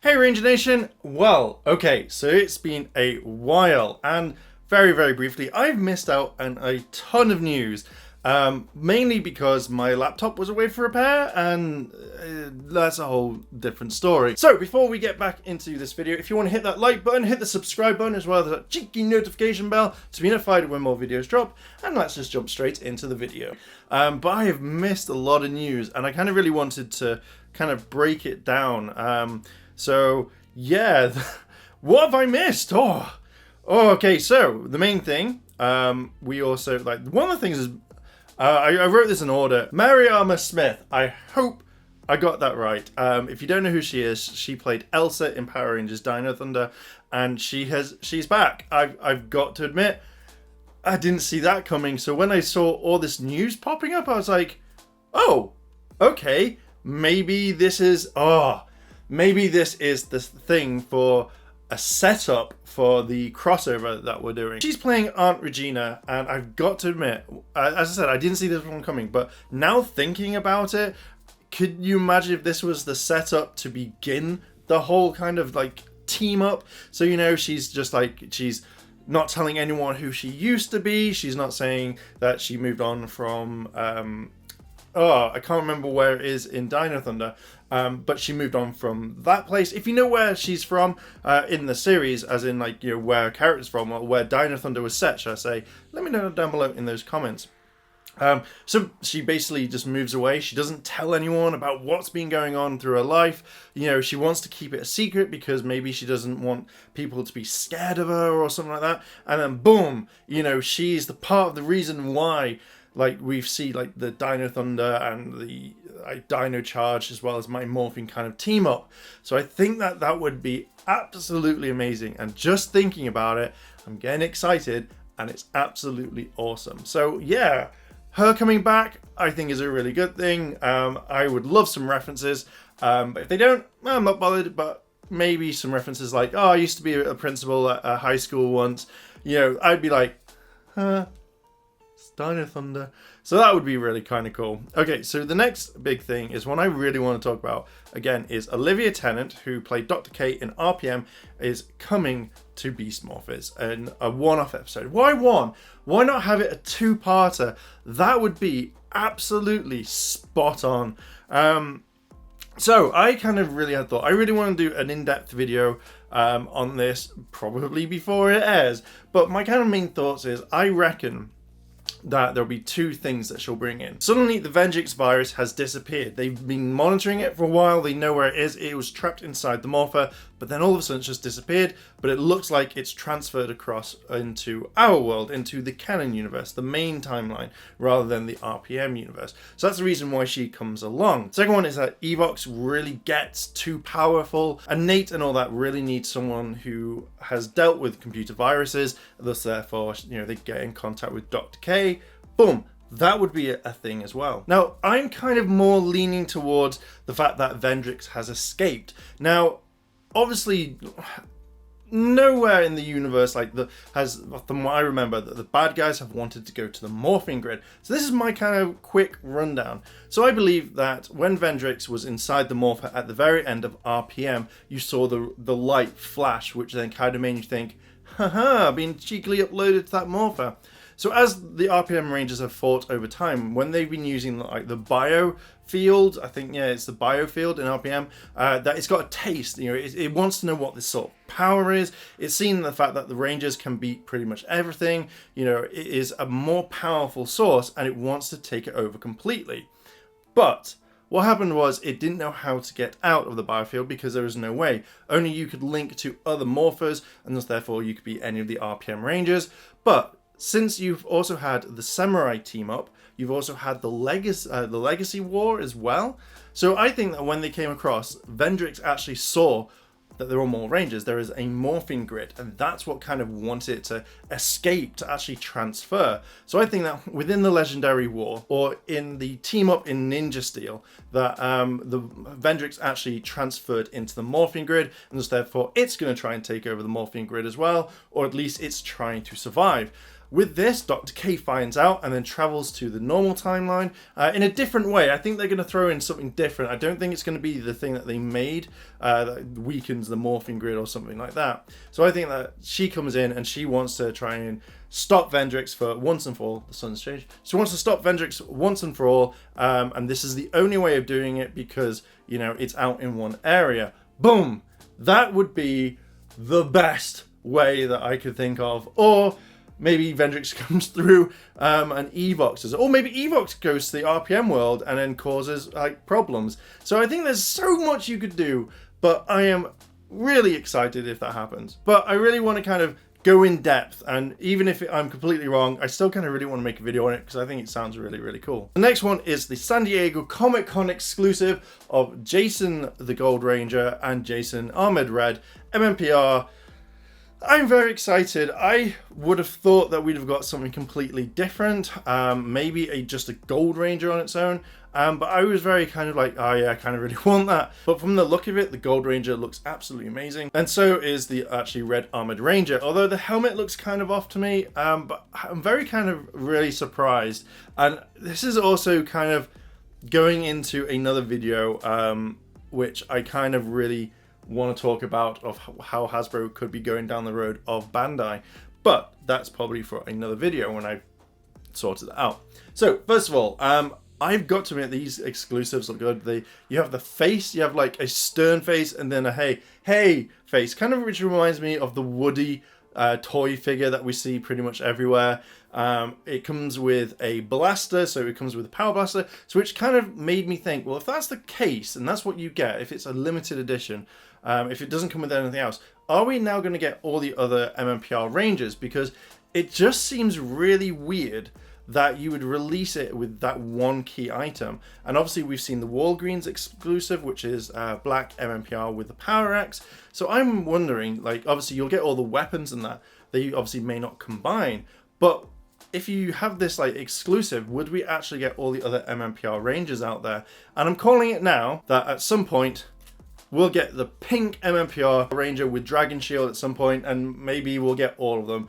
Hey Ranger Nation! Well, okay, so it's been a while, and very briefly, I've missed out on a ton of news. Mainly because my laptop was away for repair, and that's a whole different story. So before we get back into this video, if you want to hit that like button, hit the subscribe button, as well as that cheeky notification bell to be notified when more videos drop, and let's just jump straight into the video. But I have missed a lot of news, and I kind of really wanted to kind of break it down. So yeah, what have I missed? Okay, so the main thing, we also, one of the things is, I wrote this in order. Mariama Smith. I hope I got that right. If you don't know who she is, she played Elsa in Power Rangers Dino Thunder, and she's back. I've got to admit, I didn't see that coming. So when I saw all this news popping up, I was like, oh, okay, maybe this is the thing for a setup for the crossover that we're doing. She's playing Aunt Regina, and I've got to admit, as I said, I didn't see this one coming, but now thinking about it, could you imagine if this was the setup to begin the whole kind of team up? So, you know, she's just she's not telling anyone who she used to be. She's not saying that she moved on from I can't remember where it is in Dino Thunder, but she moved on from that place. If you know where she's from in the series, as in where her character's from, or where Dino Thunder was set, shall I say, let me know down below in those comments. So she basically just moves away. She doesn't tell anyone about what's been going on through her life. You know, she wants to keep it a secret because maybe she doesn't want people to be scared of her or something like that. And then boom, you know, she's the part of the reason why we see the Dino Thunder and the Dino Charge, as well as my morphing kind of team up. So I think that would be absolutely amazing. And just thinking about it, I'm getting excited, and it's absolutely awesome. So yeah, her coming back, I think, is a really good thing. I would love some references, but if they don't, well, I'm not bothered. But maybe some references like, oh, I used to be a principal at a high school once. You know, I'd be like, huh? Dino Thunder. So that would be really kind of cool. Okay, so the next big thing is one I really want to talk about, again, is Olivia Tennant, who played Dr. K in RPM, is coming to Beast Morphers in a one-off episode. Why one? Why not have it a two-parter? That would be absolutely spot on. So I kind of really had thought, I really want to do an in-depth video on this, probably before it airs. But my kind of main thoughts is, I reckon that there'll be two things that she'll bring in. Suddenly, the Venjix virus has disappeared. They've been monitoring it for a while. They know where it is. It was trapped inside the Morpher, but then all of a sudden it's just disappeared. But it looks like it's transferred across into our world, into the canon universe, the main timeline, rather than the RPM universe. So that's the reason why she comes along. Second one is that Evox really gets too powerful, and Nate and all that really need someone who has dealt with computer viruses. Thus, therefore, you know, they get in contact with Dr. K. Boom, that would be a thing as well. Now, I'm kind of more leaning towards the fact that Venjix has escaped. Now, obviously, nowhere in the universe from what I remember, that the bad guys have wanted to go to the morphing grid. So this is my kind of quick rundown. So I believe that when Venjix was inside the Morpher at the very end of RPM, you saw the light flash, which then kind of made you think, haha, being cheekily uploaded to that Morpher. So as the RPM Rangers have fought over time, when they've been using the bio field, I think, yeah, it's the bio field in RPM, that it's got a taste, you know, it wants to know what this sort of power is. It's seen the fact that the Rangers can beat pretty much everything, you know, it is a more powerful source, and it wants to take it over completely. But what happened was it didn't know how to get out of the biofield because there was no way. Only you could link to other morphers, and thus therefore you could be any of the RPM Rangers. But since you've also had the Samurai team up, you've also had the Legacy War as well. So I think that when they came across, Venjix actually saw that there were more Rangers. There is a morphing grid, and that's what kind of wanted it to escape, to actually transfer. So I think that within the Legendary War, or in the team up in Ninja Steel, that the Venjix actually transferred into the morphing grid, and thus therefore it's going to try and take over the morphing grid as well, or at least it's trying to survive. with this, Dr. K finds out and then travels to the normal timeline in a different way. I think they're going to throw in something different. I don't think it's going to be the thing that they made that weakens the morphing grid or something like that. So I think that she comes in and she wants to try and stop Venjix for once and for all. The sun's changed. She wants to stop Venjix once and for all, and this is the only way of doing it because, you know, it's out in one area. Boom! That would be the best way that I could think of. Or maybe Venjix comes through and evoxes, or maybe Evox goes to the RPM world and then causes like problems. So I think there's so much you could do, but I am really excited if that happens. But I really want to kind of go in depth, and even if I'm completely wrong, I still kind of really want to make a video on it because I think it sounds really, really cool. The next one is the San Diego Comic-Con exclusive of Jason the Gold Ranger and Jason Armored Red MMPR. I'm very excited. I would have thought that we'd have got something completely different, maybe just a Gold Ranger on its own, but I was very kind of like, oh yeah, I kind of really want that. But from the look of it, the Gold Ranger looks absolutely amazing, and so is the actually Red Armored Ranger, although the helmet looks kind of off to me, but I'm very kind of really surprised. And this is also kind of going into another video, which I kind of really want to talk about, of how Hasbro could be going down the road of Bandai, but that's probably for another video when I've sorted it out. So first of all, I've got to admit these exclusives look good. You have the face, you have like a stern face, and then a hey face, kind of, which reminds me of the Woody toy figure that we see pretty much everywhere. It comes with a blaster, so it comes with a power blaster, so which kind of made me think, well, if that's the case and that's what you get, if it's a limited edition, if it doesn't come with anything else, are we now going to get all the other MMPR Rangers? Because it just seems really weird that you would release it with that one key item. And obviously we've seen the Walgreens exclusive, which is black MMPR with the Power X. So I'm wondering, like, obviously you'll get all the weapons and that, they obviously may not combine, but if you have this like exclusive, would we actually get all the other MMPR Rangers out there? And I'm calling it now that at some point we'll get the pink MMPR Ranger with Dragon Shield at some point, and maybe we'll get all of them.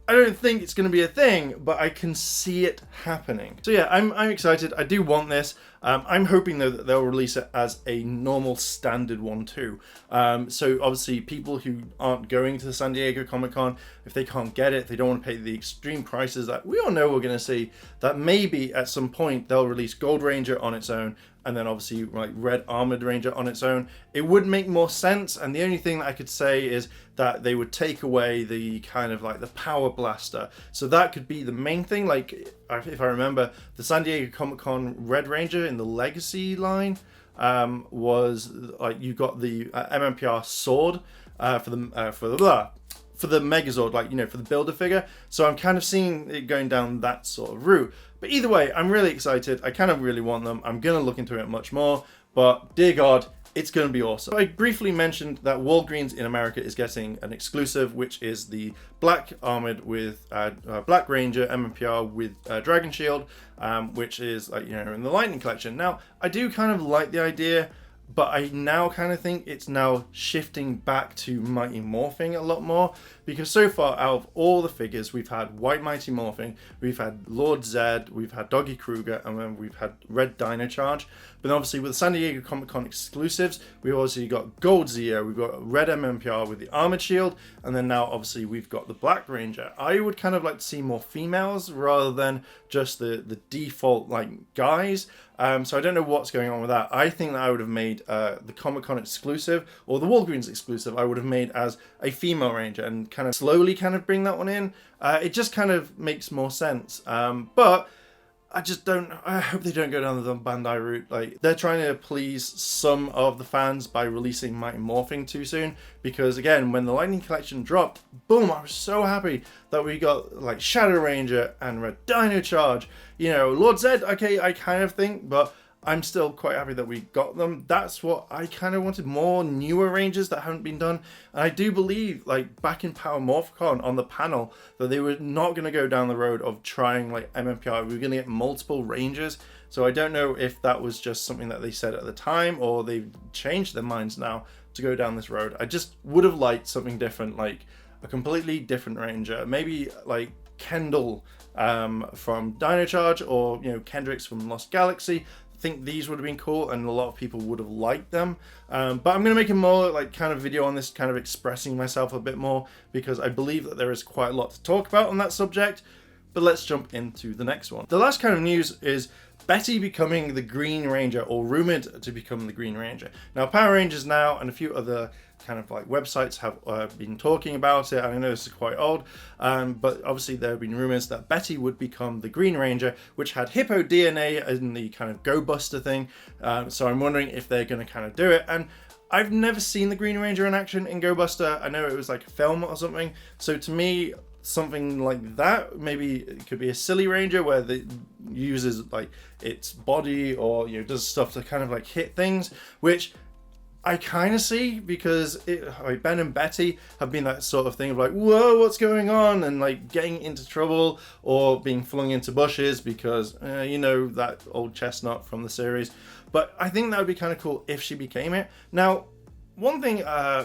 I don't think it's going to be a thing, but I can see it happening. So yeah, I'm excited. I do want this. I'm hoping though that they'll release it as a normal standard one too. So obviously people who aren't going to the San Diego Comic-Con, if they can't get it, they don't want to pay the extreme prices that we all know we're going to see, that maybe at some point they'll release Gold Ranger on its own, and then obviously like Red Armored Ranger on its own. It would make more sense, and the only thing that I could say is that they would take away the kind of like the power blaster. So that could be the main thing. Like if I remember, the San Diego Comic-Con Red Ranger in the Legacy line was like, you got the MMPR sword for the Megazord, like, you know, for the builder figure. So I'm kind of seeing it going down that sort of route. But either way, I'm really excited. I kind of really want them. I'm going to look into it much more. But dear God, it's going to be awesome. I briefly mentioned that Walgreens in America is getting an exclusive, which is the Black Armored with Black Ranger MMPR with Dragon Shield, which is, like, you know, in the Lightning Collection. Now, I do kind of like the idea, but I now kind of think it's now shifting back to Mighty Morphing a lot more, because so far out of all the figures, we've had White Mighty Morphing, we've had Lord Zed, we've had Doggy Kruger, and then we've had Red Dino Charge. But obviously with the San Diego Comic-Con exclusives, we've obviously got Gold Zeo, we've got Red MMPR with the Armored Shield, and then now obviously we've got the Black Ranger. I would kind of like to see more females rather than just the default like guys. So I don't know what's going on with that. I think that I would have made the Comic-Con exclusive, or the Walgreens exclusive, I would have made as a female Ranger and kind of slowly kind of bring that one in. It just kind of makes more sense. But I just don't, I hope they don't go down the Bandai route. Like, they're trying to please some of the fans by releasing Mighty Morphing too soon, because again, when the Lightning Collection dropped, boom, I was so happy that we got like Shadow Ranger and Red Dino Charge. You know, Lord Zed, okay, I kind of think, but I'm still quite happy that we got them. That's what I kind of wanted, more newer Rangers that haven't been done. And I do believe, like, back in Power Morphicon on the panel, that they were not going to go down the road of trying, like, MMPR. We were going to get multiple Rangers. So I don't know if that was just something that they said at the time, or they've changed their minds now to go down this road. I just would have liked something different, like a completely different Ranger. Maybe like Kendall from Dino Charge, or Kendrix from Lost Galaxy. I think these would have been cool, and a lot of people would have liked them. But I'm going to make a more like kind of video on this, kind of expressing myself a bit more, because I believe that there is quite a lot to talk about on that subject. But let's jump into the next one. The last kind of news is Betty becoming the Green Ranger, or rumored to become the Green Ranger. Now, Power Rangers Now and a few other kind of like websites have been talking about it. I know this is quite old, but obviously there have been rumors that Betty would become the Green Ranger, which had hippo DNA in the kind of Go Buster thing. So I'm wondering if they're going to kind of do it. And I've never seen the Green Ranger in action in Go Buster. I know it was like a film or something. So to me, something like that, maybe it could be a silly ranger where it uses like its body, or does stuff to kind of like hit things, which I kind of see, because like Ben and Betty have been that sort of thing of like, whoa, what's going on, and like getting into trouble or being flung into bushes because that old chestnut from the series. But I think that would be kind of cool if she became it. Now, one thing,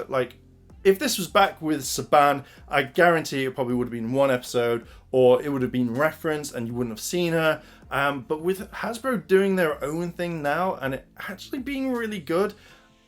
like, if this was back with Saban, I guarantee it probably would have been one episode, or it would have been referenced and you wouldn't have seen her. But with Hasbro doing their own thing now, and it actually being really good,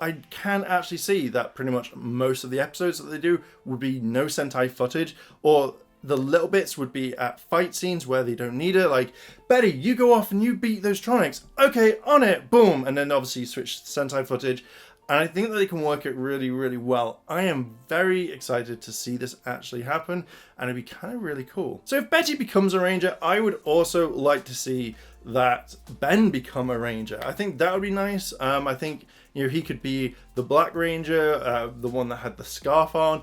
I can actually see that pretty much most of the episodes that they do would be no Sentai footage, or the little bits would be at fight scenes where they don't need it. Like, Betty, you go off and you beat those Tronics. Okay, on it, boom. And then obviously switch to Sentai footage. And I think that they can work it really, really well. I am very excited to see this actually happen, and it'd be kind of really cool. So if Betty becomes a Ranger, I would also like to see that Ben become a Ranger. I think that would be nice. I think he could be the Black Ranger, the one that had the scarf on,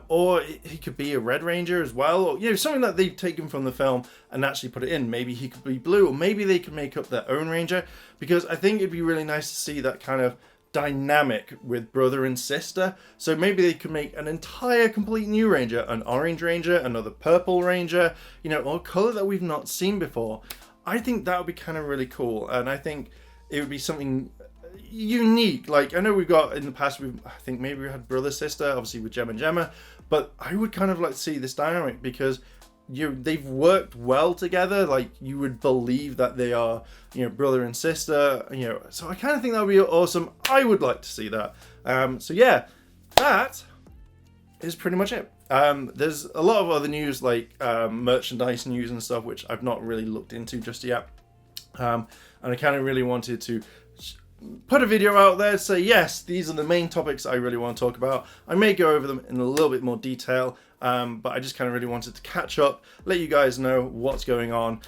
or he could be a Red Ranger as well, or something that they've taken from the film and actually put it in. Maybe he could be blue, or maybe they could make up their own Ranger, because I think it'd be really nice to see that kind of dynamic with brother and sister. So maybe they could make an entire complete new Ranger, an orange Ranger, another purple Ranger, or a color that we've not seen before. I think that would be kind of really cool, and I think it would be something unique. Like, I know we've got in the past, I think maybe we had brother sister, obviously with Gem and Gemma, but I would kind of like to see this dynamic, because they've worked well together. Like, you would believe that they are brother and sister, so I kind of think that would be awesome. I would like to see that. So yeah, that is pretty much it. There's a lot of other news, like merchandise news and stuff, which I've not really looked into just yet, and I kind of really wanted to put a video out there to say, yes, these are the main topics I really want to talk about. I may go over them in a little bit more detail, but I just kind of really wanted to catch up, let you guys know what's going on.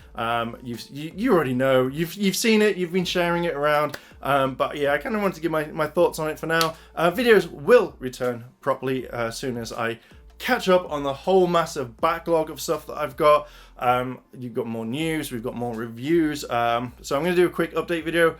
You already know, you've seen it, you've been sharing it around, but yeah, I kind of wanted to give my thoughts on it for now. Videos will return properly as soon as I catch up on the whole massive backlog of stuff that I've got. You've got more news, we've got more reviews, so I'm going to do a quick update video.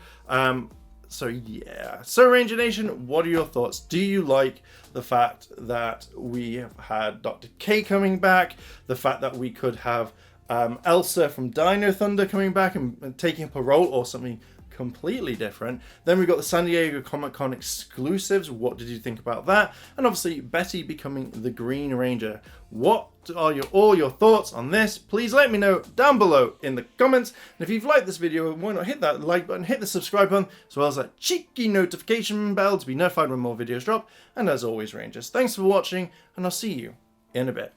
So yeah, so Ranger Nation, what are your thoughts? Do you like the fact that we have had Dr. K coming back? The fact that we could have Elsa from Dino Thunder coming back and taking up a role, or something completely different? Then we've got the San Diego Comic-Con exclusives. What did you think about that? And obviously Betty becoming the Green Ranger. What are all your thoughts on this? Please let me know down below in the comments. And if you've liked this video, why not hit that like button, hit the subscribe button, as well as that cheeky notification bell to be notified when more videos drop. And as always, Rangers, thanks for watching, and I'll see you in a bit.